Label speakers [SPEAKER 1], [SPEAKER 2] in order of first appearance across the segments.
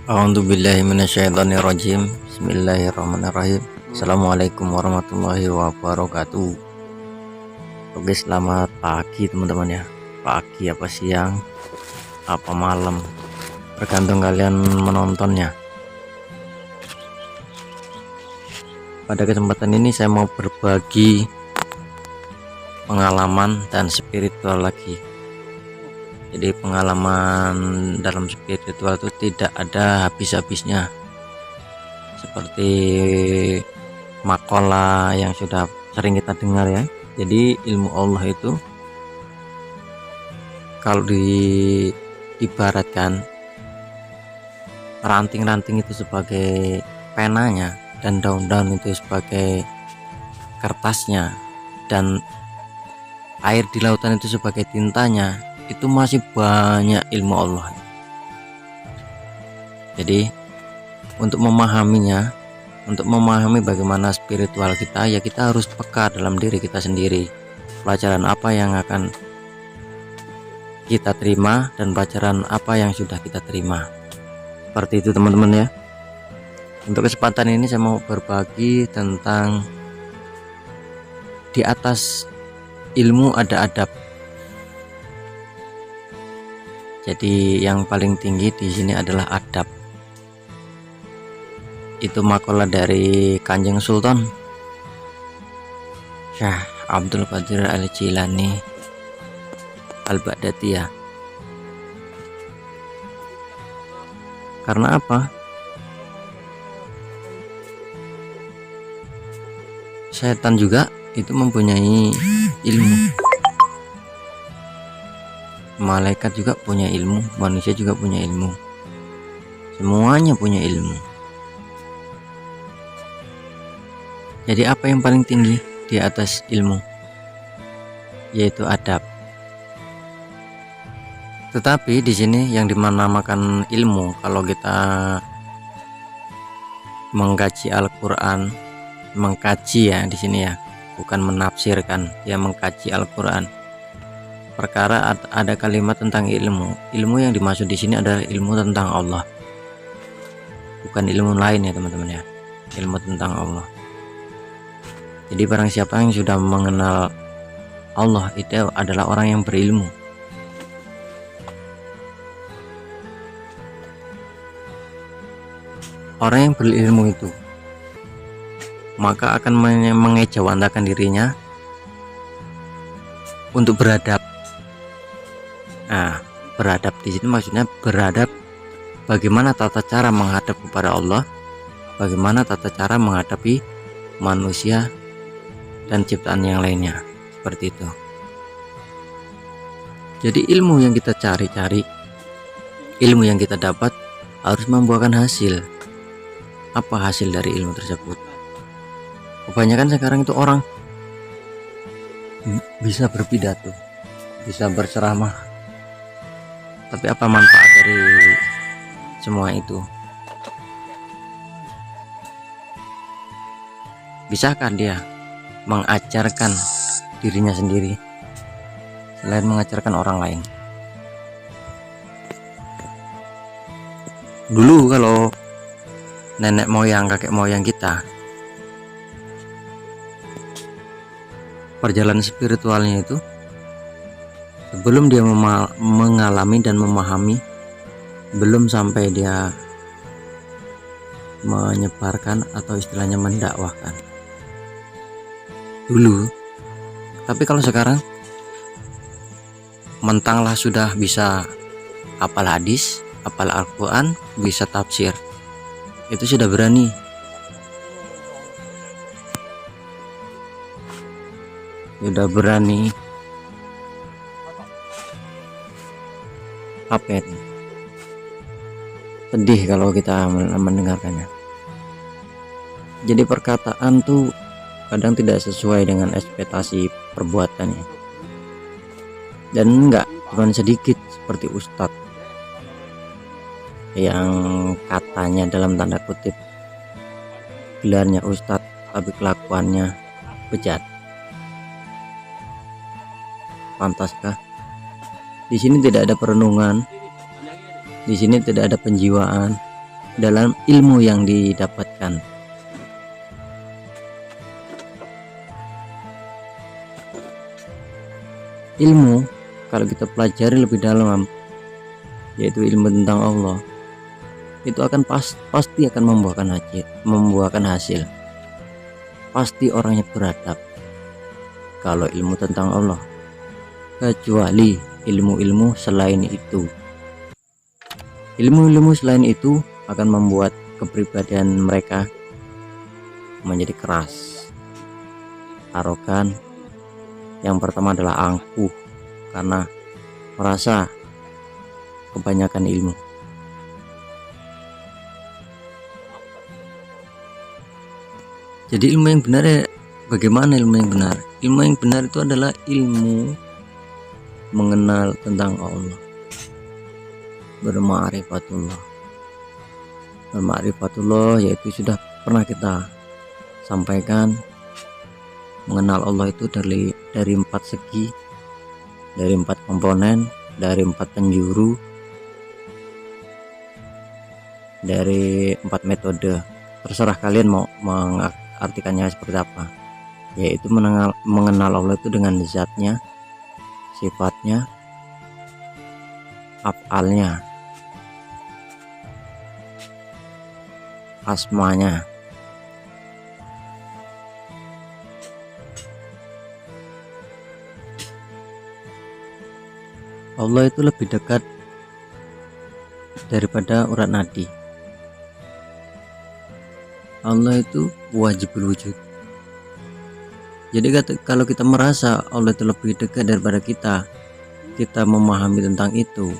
[SPEAKER 1] A'udzubillahi minasyaitonirrajim. Bismillahirrahmanirrahim. Assalamualaikum warahmatullahi wabarakatuh. Oke, selamat pagi teman-teman ya. Pagi apa siang, apa malam, tergantung kalian menontonnya. Pada kesempatan ini saya mau berbagi pengalaman dan spiritual lagi. Jadi pengalaman dalam spiritual itu tidak ada habis-habisnya, seperti makalah yang sudah sering kita dengar ya. Jadi ilmu Allah itu kalau diibaratkan, ranting-ranting itu sebagai penanya dan daun-daun itu sebagai kertasnya, dan air di lautan itu sebagai tintanya. Itu masih banyak ilmu Allah. Jadi untuk memahaminya, untuk memahami bagaimana spiritual kita, ya kita harus peka dalam diri kita sendiri. Pelajaran apa yang akan kita terima dan pelajaran apa yang sudah kita terima. Seperti itu teman-teman ya. Untuk kesempatan ini saya mau berbagi tentang di atas ilmu ada adab. Jadi yang paling tinggi di sini adalah adab. Itu makalah dari Kanjeng Sultan Syekh Abdul Qadir Al-Jilani Al-Baghdadiyah. Karena apa? Setan juga itu mempunyai ilmu, malaikat juga punya ilmu, manusia juga punya ilmu, semuanya punya ilmu. Jadi apa yang paling tinggi di atas ilmu? Yaitu adab. Tetapi di sini yang dinamakan ilmu, kalau kita mengkaji Al-Qur'an, mengkaji ya di sini ya, bukan menafsirkan, ya mengkaji Al-Qur'an. Perkara ada kalimat tentang ilmu. Ilmu yang dimaksud di sini adalah ilmu tentang Allah. Bukan ilmu lain ya teman-teman ya. Ilmu tentang Allah. Jadi barang siapa yang sudah mengenal Allah, itu adalah orang yang berilmu. Orang yang berilmu itu maka akan mengejawantakan dirinya untuk beradab. Nah, beradab di sini maksudnya beradab bagaimana tata cara menghadap kepada Allah, bagaimana tata cara menghadapi manusia dan ciptaan yang lainnya, seperti itu. Jadi ilmu yang kita cari-cari, ilmu yang kita dapat harus membuahkan hasil. Apa hasil dari ilmu tersebut? Kebanyakan sekarang itu orang bisa berpidato, bisa berceramah, tapi apa manfaat dari semua itu? Bisakah dia mengajarkan dirinya sendiri selain mengajarkan orang lain? Dulu kalau nenek moyang, kakek moyang kita, perjalanan spiritualnya itu sebelum dia mengalami dan memahami, belum sampai dia menyebarkan atau istilahnya mendakwahkan dulu. Tapi kalau sekarang mentanglah sudah bisa hafal hadis, hafal Al-Quran, bisa tafsir, itu sudah berani. Sudah berani apa itu? Sedih kalau kita mendengarkannya. Jadi perkataan tuh kadang tidak sesuai dengan ekspektasi perbuatannya. Dan enggak bukan sedikit seperti ustadz yang katanya dalam tanda kutip gelarnya ustadz tapi kelakuannya bejat. Pantaskah? Di sini tidak ada perenungan, di sini tidak ada penjiwaan, dalam ilmu yang didapatkan. Ilmu kalau kita pelajari lebih dalam, yaitu ilmu tentang Allah, itu akan pasti akan membuahkan hasil. Pasti orangnya beradab kalau ilmu tentang Allah, kecuali ilmu-ilmu selain itu. Ilmu-ilmu selain itu akan membuat kepribadian mereka menjadi keras, arogan. Yang pertama adalah angkuh, karena merasa kebanyakan ilmu. Jadi ilmu yang benar ya, bagaimana ilmu yang benar? Ilmu yang benar itu adalah ilmu mengenal tentang Allah, berma'rifatullah. Berma'rifatullah yaitu sudah pernah kita sampaikan, mengenal Allah itu dari 4 segi, dari 4 komponen, dari 4 penjuru, dari 4 metode. Terserah kalian mau mengartikannya seperti apa, yaitu mengenal Allah itu dengan zatnya, sifatnya, af'alnya, asmanya. Allah itu lebih dekat daripada urat nadi. Allah itu wajibul wujud. Jadi kalau kita merasa Allah itu lebih dekat daripada kita memahami tentang itu,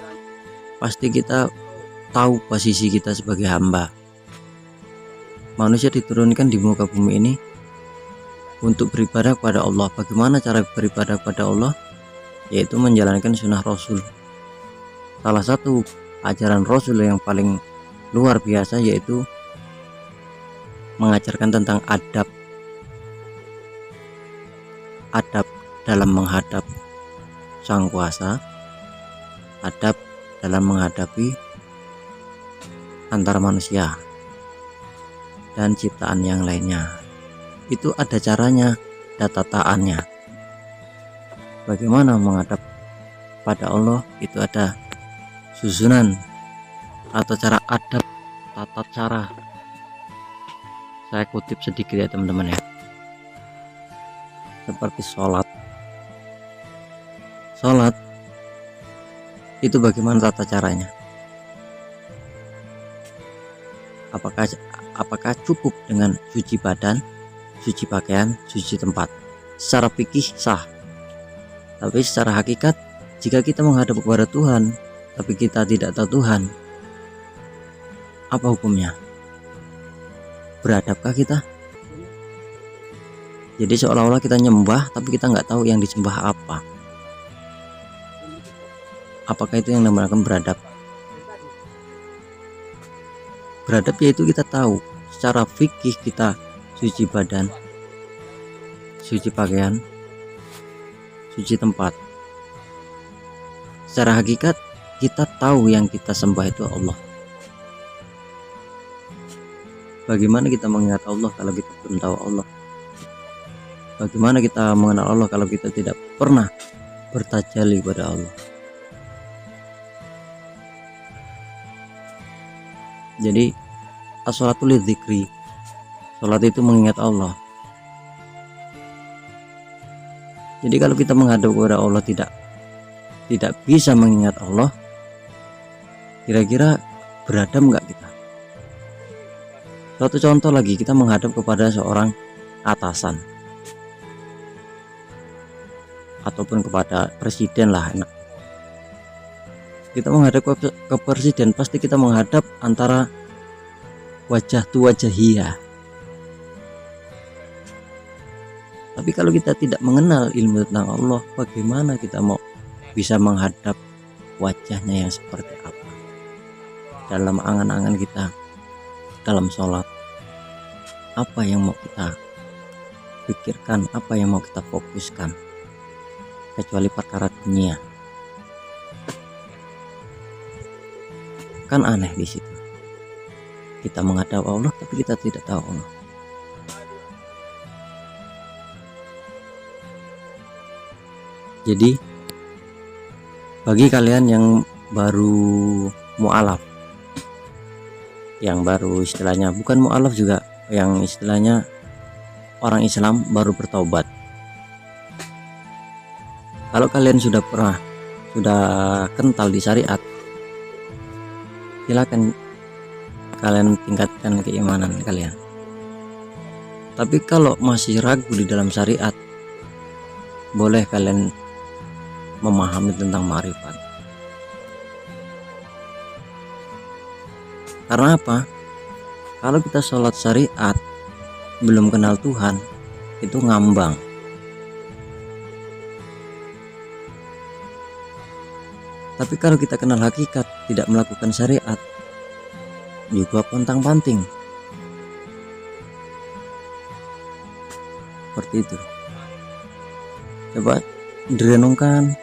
[SPEAKER 1] pasti kita tahu posisi kita sebagai hamba. Manusia diturunkan di muka bumi ini untuk beribadah kepada Allah. Bagaimana cara beribadah kepada Allah? Yaitu menjalankan sunnah Rasul. Salah satu ajaran Rasul yang paling luar biasa yaitu mengajarkan tentang adab dalam menghadap sang kuasa, adab dalam menghadapi antara manusia dan ciptaan yang lainnya. Itu ada caranya, ada tataannya. Bagaimana menghadap pada Allah, itu ada susunan atau cara adab, tata cara. Saya kutip sedikit ya teman-teman ya, seperti sholat itu bagaimana tata caranya? Apakah cukup dengan cuci badan, cuci pakaian, cuci tempat? Secara fikih sah, tapi secara hakikat, jika kita menghadap kepada Tuhan tapi kita tidak tahu Tuhan, apa hukumnya? Beradabkah kita? Jadi seolah-olah kita nyembah tapi kita nggak tahu yang disembah apa. Apakah itu yang dinamakan beradab? Beradab yaitu kita tahu secara fikih, kita cuci badan, cuci pakaian, cuci tempat. Secara hakikat kita tahu yang kita sembah itu Allah. Bagaimana kita mengingat Allah kalau kita belum tahu Allah? Bagaimana kita mengenal Allah kalau kita tidak pernah bertajalli pada Allah? Jadi as-sholatu lidzikri, sholat itu mengingat Allah. Jadi kalau kita menghadap kepada Allah tidak bisa mengingat Allah, kira-kira beradab nggak kita? Suatu contoh lagi, kita menghadap kepada seorang atasan ataupun kepada presiden lah, enak. Kita menghadap ke presiden, pasti kita menghadap antara wajah tu wajahiyah. Tapi kalau kita tidak mengenal ilmu tentang Allah, bagaimana kita mau bisa menghadap wajahnya yang seperti apa dalam angan-angan kita dalam sholat? Apa yang mau kita pikirkan, apa yang mau kita fokuskan, kecuali perkara dunia? Kan aneh di situ. Kita menghadap Allah tapi kita tidak tahu Allah. Jadi bagi kalian yang baru mu'alaf, yang baru istilahnya bukan mu'alaf juga, yang istilahnya orang Islam baru bertaubat, kalau kalian sudah kental di syariat, silakan kalian tingkatkan keimanan kalian. Tapi kalau masih ragu di dalam syariat, boleh kalian memahami tentang ma'rifat. Karena apa? Kalau kita sholat syariat belum kenal Tuhan, itu ngambang. Tapi kalau kita kenal hakikat, tidak melakukan syariat, juga pontang-panting. Seperti itu. Coba direnungkan,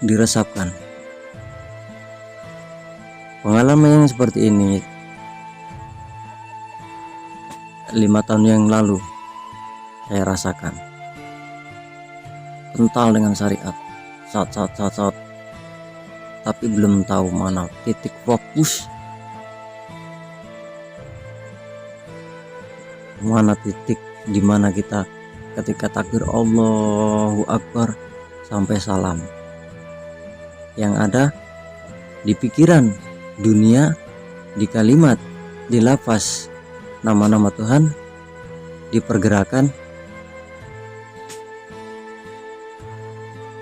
[SPEAKER 1] diresapkan. Pengalaman yang seperti ini 5 tahun yang lalu saya rasakan. Kental dengan syariat, saat, tapi belum tahu mana titik fokus, mana titik dimana kita ketika takbir Allahu Akbar sampai salam. Yang ada di pikiran dunia, di kalimat, di lafaz nama-nama Tuhan, di pergerakan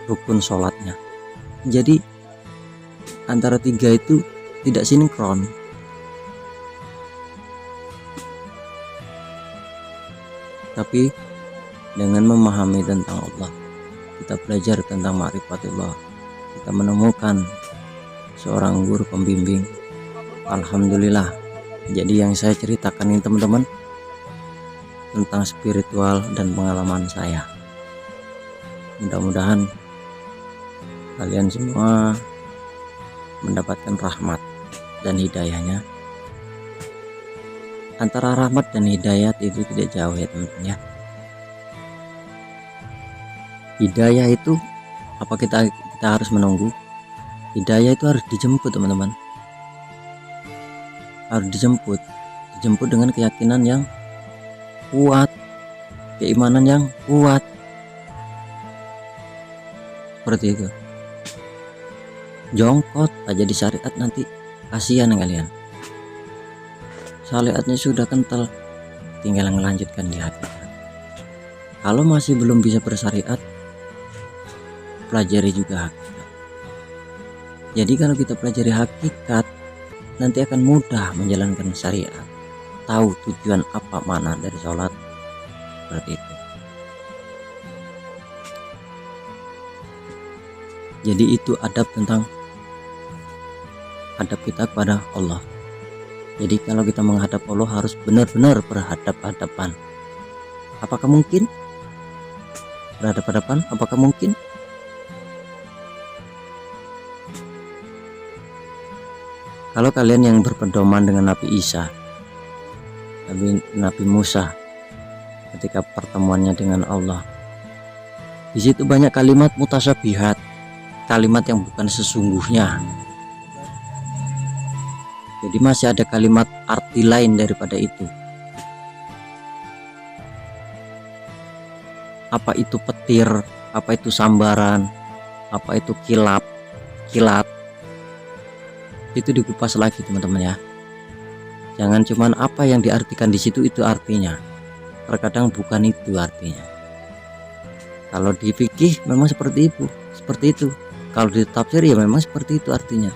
[SPEAKER 1] rukun sholatnya. Jadi antara 3 itu tidak sinkron. Tapi dengan memahami tentang Allah, kita belajar tentang ma'rifatullah, kita menemukan seorang guru pembimbing. Alhamdulillah. Jadi yang saya ceritakan ini teman-teman tentang spiritual dan pengalaman saya. Mudah-mudahan kalian semua mendapatkan rahmat dan hidayahnya. Antara rahmat dan hidayat itu tidak jauh ya teman-teman ya. Hidayah itu apa, kita harus menunggu. Hidayah itu harus dijemput teman-teman, harus dijemput dengan keyakinan yang kuat, keimanan yang kuat, seperti itu. Jongkot aja di syariat nanti kasihan kalian. Syariatnya sudah kental, tinggal melanjutkan di hakikat. Kalau masih belum bisa bersyariat, pelajari juga hakikat. Jadi kalau kita pelajari hakikat, nanti akan mudah menjalankan syariat, tahu tujuan apa mana dari sholat, seperti itu. Jadi itu adab kita kepada Allah. Jadi kalau kita menghadap Allah harus benar-benar berhadap-hadapan. Apakah mungkin berhadap-hadapan? Apakah mungkin? Kalau kalian yang berpedoman dengan Nabi Isa, Nabi Musa, ketika pertemuannya dengan Allah, di situ banyak kalimat mutasyabihat, kalimat yang bukan sesungguhnya. Jadi masih ada kalimat arti lain daripada itu. Apa itu petir, apa itu sambaran, apa itu kilat, itu dikupas lagi teman-teman ya. Jangan cuman apa yang diartikan di situ itu artinya. Terkadang bukan itu artinya. Kalau di fikih memang seperti itu. Kalau di tafsir ya memang seperti itu artinya.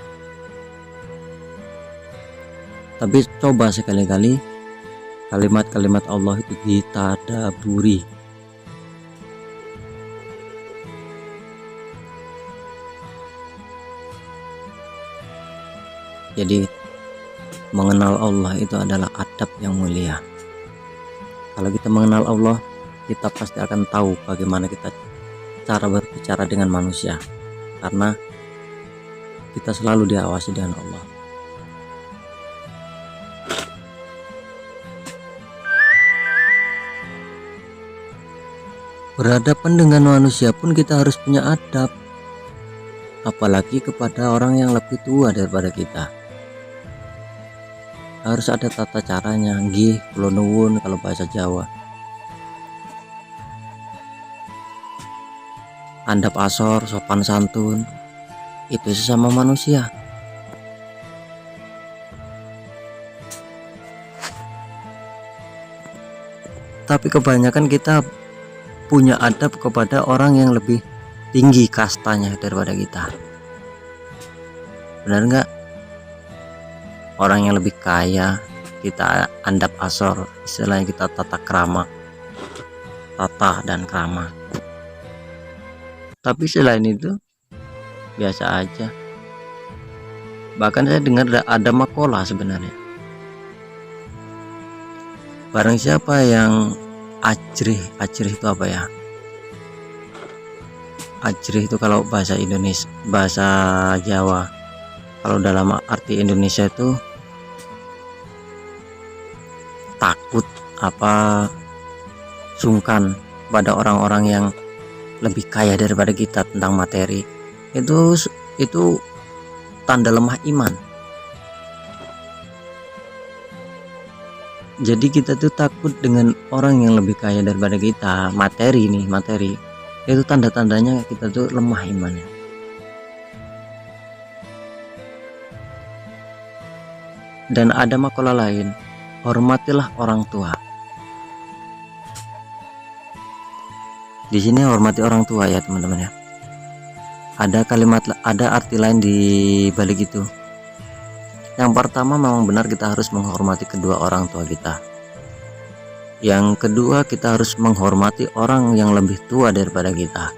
[SPEAKER 1] Tapi coba sekali-kali kalimat-kalimat Allah itu ditadaburi. Jadi mengenal Allah itu adalah adab yang mulia. Kalau kita mengenal Allah, kita pasti akan tahu bagaimana kita cara berbicara dengan manusia, karena kita selalu diawasi dengan Allah. Berhadapan dengan manusia pun kita harus punya adab, apalagi kepada orang yang lebih tua daripada kita. Harus ada tata caranya, nggih kula nuwun kalau bahasa Jawa. Andap asor, sopan santun, itu sesama manusia. Tapi kebanyakan kita punya adab kepada orang yang lebih tinggi kastanya daripada kita. Benar nggak? Orang yang lebih kaya kita andap asor, istilahnya kita tata krama, tata dan krama. Tapi selain itu biasa aja. Bahkan saya dengar ada makalah sebenarnya, barang siapa yang ajrih itu apa ya? Ajrih itu kalau bahasa Indonesia, bahasa Jawa. Kalau dalam arti Indonesia itu takut apa sungkan pada orang-orang yang lebih kaya daripada kita tentang materi. Itu tanda lemah iman. Jadi kita tuh takut dengan orang yang lebih kaya daripada kita, materi. Itu tanda-tandanya kita tuh lemah imannya. Dan ada makalah lain, hormatilah orang tua. Di sini hormati orang tua ya teman-teman ya. Ada kalimat, ada arti lain di balik itu. Yang pertama memang benar kita harus menghormati kedua orang tua kita. Yang kedua kita harus menghormati orang yang lebih tua daripada kita.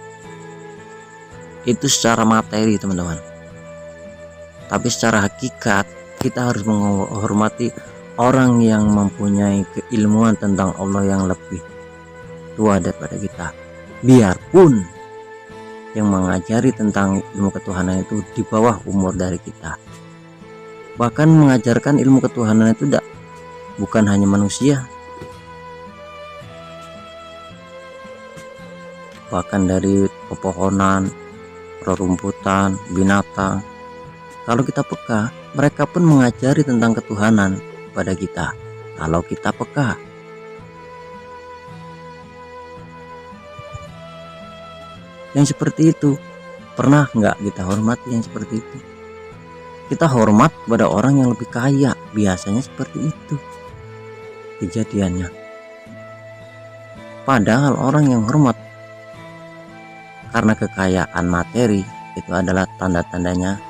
[SPEAKER 1] Itu secara materi teman-teman. Tapi secara hakikat kita harus menghormati orang yang mempunyai keilmuan tentang Allah yang lebih tua daripada kita. Biarpun yang mengajari tentang ilmu ketuhanan itu di bawah umur dari kita. Bahkan mengajarkan ilmu ketuhanan itu bukan hanya manusia, bahkan dari pepohonan, rerumputan, binatang. Kalau kita peka, mereka pun mengajari tentang ketuhanan pada kita. Kalau kita peka, yang seperti itu pernah nggak kita hormati? Yang seperti itu kita hormat kepada orang yang lebih kaya, biasanya seperti itu kejadiannya. Padahal orang yang hormat karena kekayaan materi itu adalah tanda-tandanya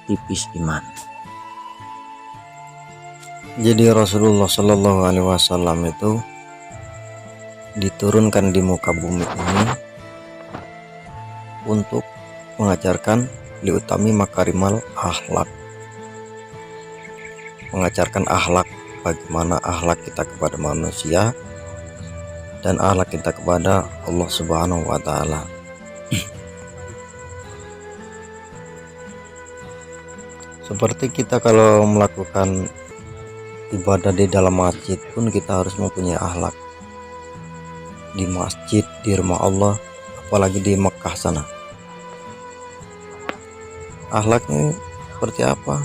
[SPEAKER 1] tipis iman. Jadi Rasulullah Shallallahu Alaihi Wasallam itu diturunkan di muka bumi ini untuk mengajarkan liutami makarimal akhlak, mengajarkan akhlak, bagaimana akhlak kita kepada manusia dan akhlak kita kepada Allah Subhanahu wa Ta'ala. Seperti kita kalau melakukan ibadah di dalam masjid pun kita harus mempunyai akhlak. Di masjid, di rumah Allah, apalagi di Mekah sana, akhlaknya seperti apa?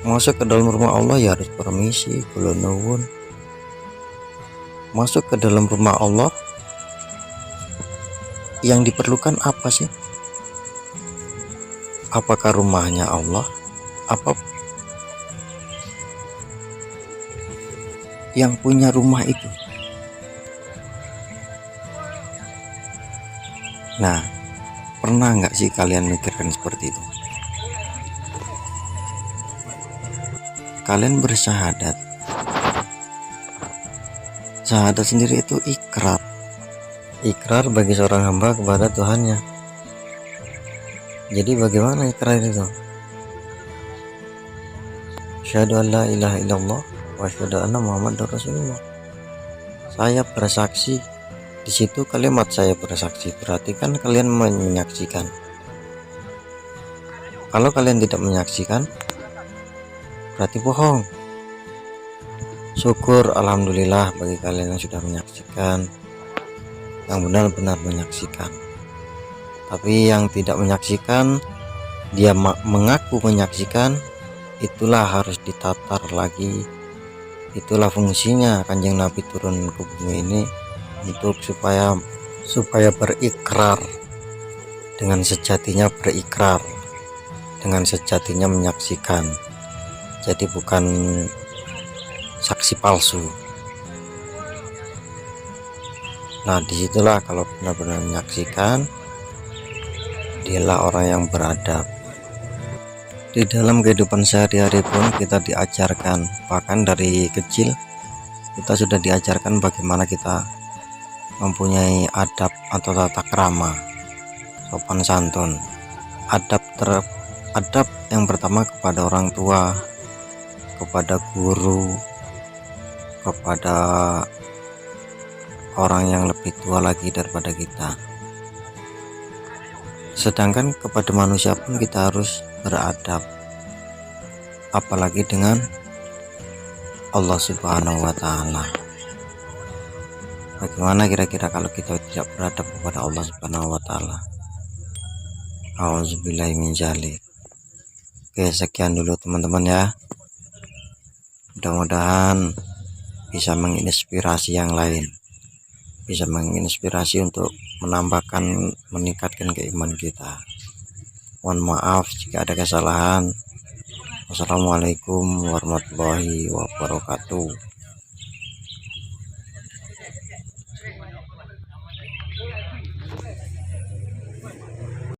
[SPEAKER 1] Masuk ke dalam rumah Allah ya harus permisi, kula nuwun. Masuk ke dalam rumah Allah yang diperlukan apa sih? Apakah rumahnya Allah? Apa yang punya rumah itu? Nah, pernah nggak sih kalian mikirkan seperti itu? Kalian bersyahadat. Syahadat sendiri itu ikrar. Ikrar bagi seorang hamba kepada Tuhannya. Jadi bagaimana ikrar itu? Asyhadu an la ilaha illallah wa asyhadu anna Muhammadar Rasulullah. Saya bersaksi. Di situ kalimat saya bersaksi berarti kan kalian menyaksikan. Kalau kalian tidak menyaksikan berarti bohong.
[SPEAKER 2] Syukur alhamdulillah bagi kalian yang sudah menyaksikan, yang benar-benar menyaksikan. Tapi yang tidak menyaksikan, dia mengaku menyaksikan, itulah harus ditatar lagi. Itulah fungsinya Kanjeng Nabi turun ke bumi ini, untuk supaya berikrar, dengan sejatinya berikrar, dengan sejatinya menyaksikan. Jadi bukan saksi palsu. Nah, disitulah kalau benar-benar menyaksikan, dialah orang yang beradab. Di dalam kehidupan sehari-hari pun kita diajarkan, bahkan dari kecil kita sudah diajarkan bagaimana kita mempunyai adab atau tata krama, sopan santun. Adab yang pertama kepada orang tua, kepada guru, kepada orang yang lebih tua lagi daripada kita. Sedangkan kepada manusia pun kita harus beradab, apalagi dengan Allah Subhanahu wa Ta'ala. Bagaimana kira-kira kalau kita tidak beradab kepada Allah Subhanahu wa Ta'ala? Auzubillahi min dzalik. Oke, sekian dulu teman-teman ya. Mudah-mudahan bisa menginspirasi yang lain, bisa menginspirasi untuk meningkatkan keimanan kita. Mohon maaf jika ada kesalahan. Wassalamualaikum warahmatullahi wabarakatuh.